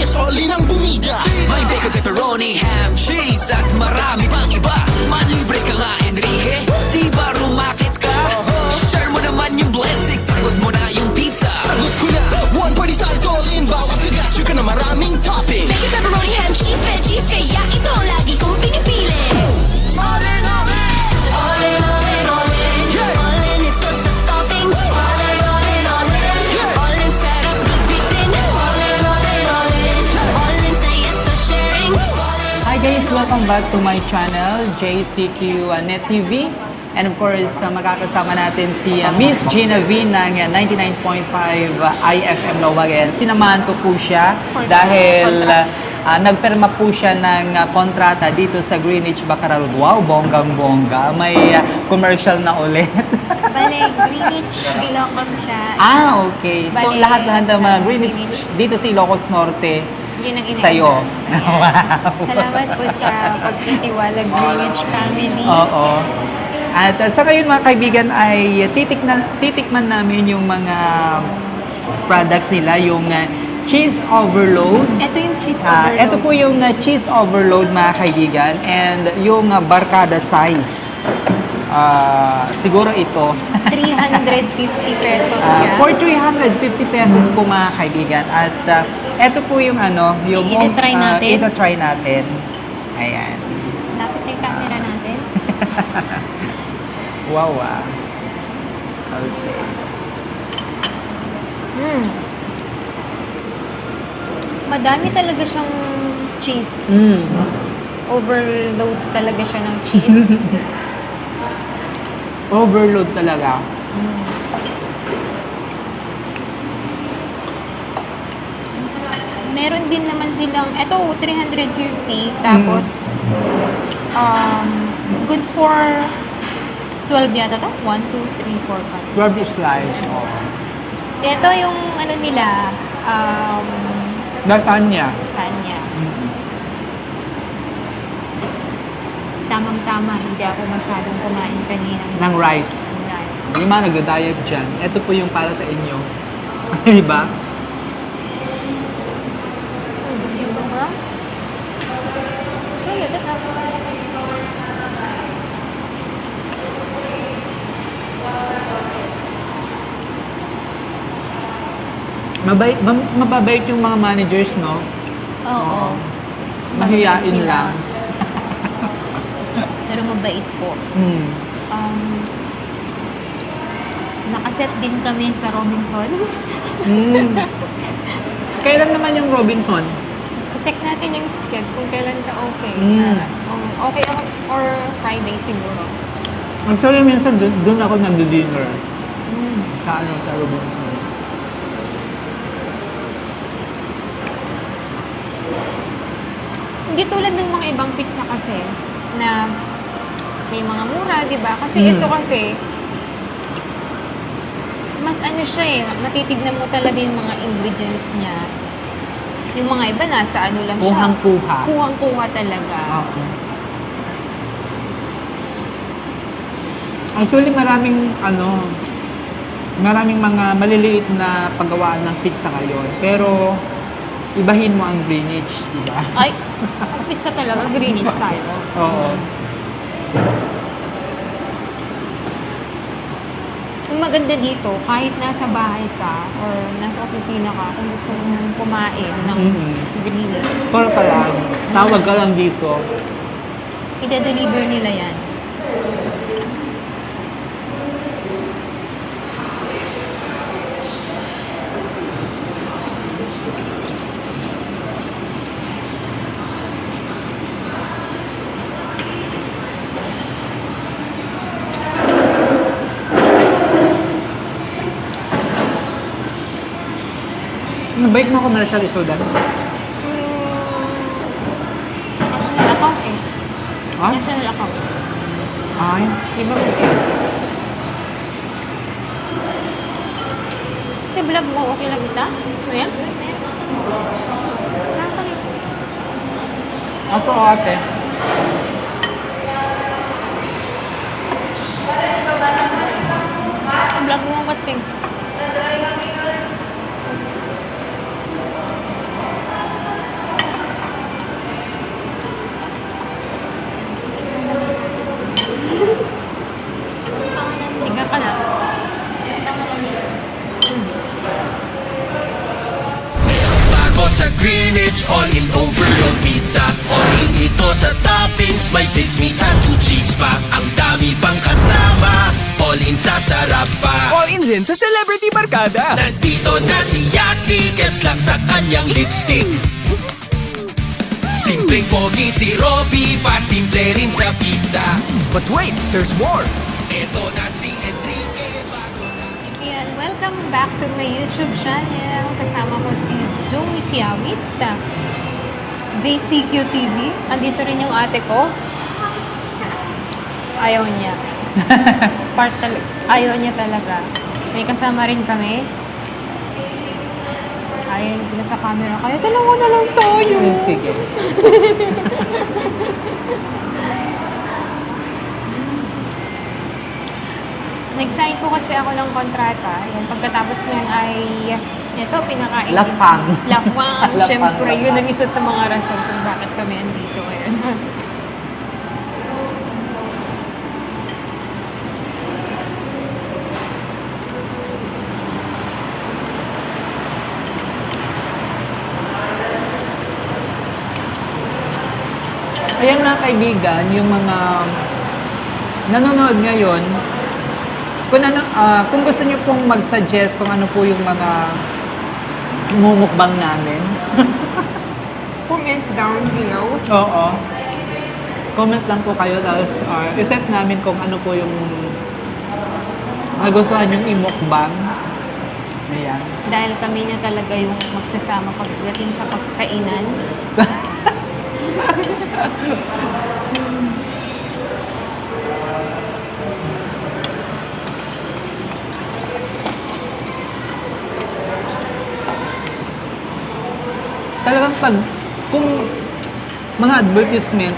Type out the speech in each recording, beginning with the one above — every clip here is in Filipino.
Yes, all in ang bumida. May bacon, pepperoni, ham, cheese at marami pang iba. Malibre ka nga, Enrique, di ba rumakit ka? Share mo naman yung blessings, sagot mo na yung pizza. Sagot ko na, one party size all in. Bawat kagacho ka na maraming topping. Bacon, pepperoni, ham, cheese, veggies, kaya ito ang lagi kong pinipili. All in, all in. All in, all in, all in. All in ito sa toppings. All in, all in, all in. All in sarap bibitin. All in, all in, all in. All in saya sa sharing. Hi guys! Welcome back to my channel, JCQ Net TV. And of course, makakasama natin si Miss Gina V ng 99.5 IFM Lowagan. Sinamahan ko po siya dahil nagperma po siya ng kontrata dito sa Greenwich, Bacaralud. Wow, bonggang-bongga. May commercial na ulit. Bale, Greenwich, Ilocos siya. Okay. So Bale, lahat-lahat ng mga Greenwich dito sa Ilocos Norte, yun ang sa'yo. Wow. Salamat po sa pagtitiwalag Greenwich family. Oo. At sa ngayon mga kaibigan ay titikman namin yung mga products nila, yung cheese overload. Ito yung cheese overload. Ito po yung cheese overload mga kaibigan, and yung barkada size. Siguro ito. 350 pesos siya. For 350 pesos po mga kaibigan. At ito po yung yung I-try natin. Ita-try natin. Ayan. Dapat yung camera natin. Wow, okay. Madami talaga siyang cheese. Overload talaga siya ng cheese. Overload talaga. Meron din naman silang, ito 350, tapos good for 12 yata to? 1, 2, 3, 4, 5, 12 slice. Oh. Ito yung ano nila, Lasagna. sanya. Tamang-tama, hindi ako masyadong kumain kanina. Ng rice. Yung mga nagda-diet dyan, ito po yung para sa inyo. Diba? Yung ba? So, ito na. Mababait yung mga managers, no? Oo. Mahiyain Sila. lang. Pero mabait po. Nakaset din kami sa Robinson. Kailan naman yung Robinson? Check natin yung schedule kung kailan ka okay. Okay ako or Friday siguro. Actually, minsan doon ako nag-dinner. Sa Robinson. Hindi tulad ng mga ibang pizza kasi na may mga mura, di ba? Kasi ito kasi mas ano siya eh, matitignan mo talaga yung mga ingredients niya. Yung mga iba nasa ano lang siya. Kuhang-kuha. Kuhang-kuha talaga. Okay. Actually, maraming mga maliliit na paggawaan ng pizza ngayon. Pero ibahin mo ang Greenwich, di ba? Ay, ang pizza talaga, Greenwich tayo. Oo. Ang maganda dito, kahit nasa bahay ka or nasa opisina ka, kung gusto mong kumain ng Greenwich, Call ka lang. Tawag ka lang dito. ide-deliver nila yan. Nabait mo commercial isoda. National account eh. Ha? National account. Ay. Di ba mo yan? Kasi vlog mo, okay lang kita? Ano yan? Ato ate. Vlog mo, ba't pink? GREENWICH all-in overload pizza. All-in ito sa toppings, may 6 meats at 2 cheese pa. Ang dami pang kasama, all-in sa sarap pa. All-in rin sa celebrity barkada. Nandito na si Yasi, caps lang sa kanyang lipstick. Simpleng pogi si Robby, pasimple rin sa pizza. But wait, there's more. Ito na si Enrique, bago na. Ayan, welcome back to my YouTube channel. Kasama ko si Joey Kiawit, JCQ TV. Andito rin yung ate ko. Ayaw niya. Ayaw niya talaga. May kasama rin kami. Ayaw niya sa camera. Kaya dalawa na lang tayo. Sige. Nag-sign po kasi ako ng kontrata. Yan, pagkatapos nun ay, ito, pinakain. Lapang. Lapang. Lapang, Siyempre, yun lapang. ang isa sa mga rason kung bakit kami andito ngayon. Ayan mga kaibigan, yung mga nanonood ngayon, kung gusto niyo pong mag-suggest kung ano po yung mga mumukbang namin. Comment down below. Oo. Comment lang po kayo, tapos i-set namin kung ano po yung nagustuhan yung imukbang. Ayan. Dahil kami na talaga yung magsasama pagdating sa pagkainan. Talagang kung mga advertisement,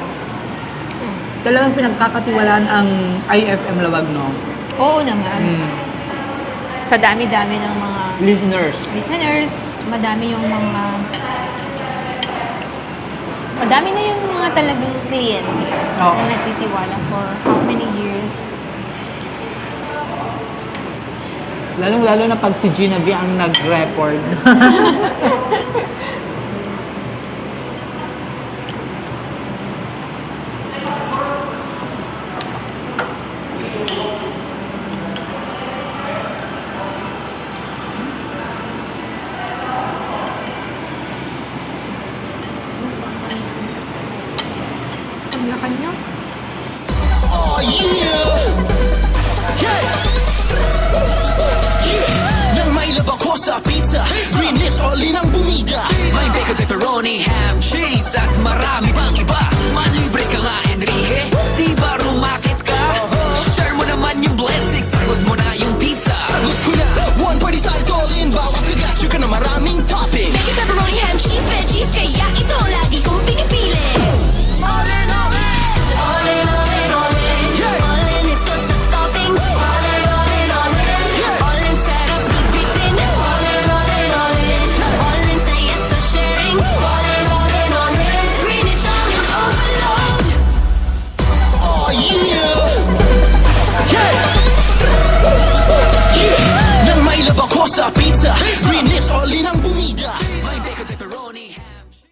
talagang pinagkakatiwalaan ang IFM Lawag, no? Oo naman. Sa dami-dami ng mga listeners, madami na yung mga talagang kliyente Oo. na nagtitiwala for how many years. Lalong-lalo na pag si Gina V ang nag-record. Kanya-kanya. Oh yeah! Yeah! Nang mailab ako sa pizza, GREENWICH all-in ang bumida. May bacon, pepperoni, ham, cheese at marami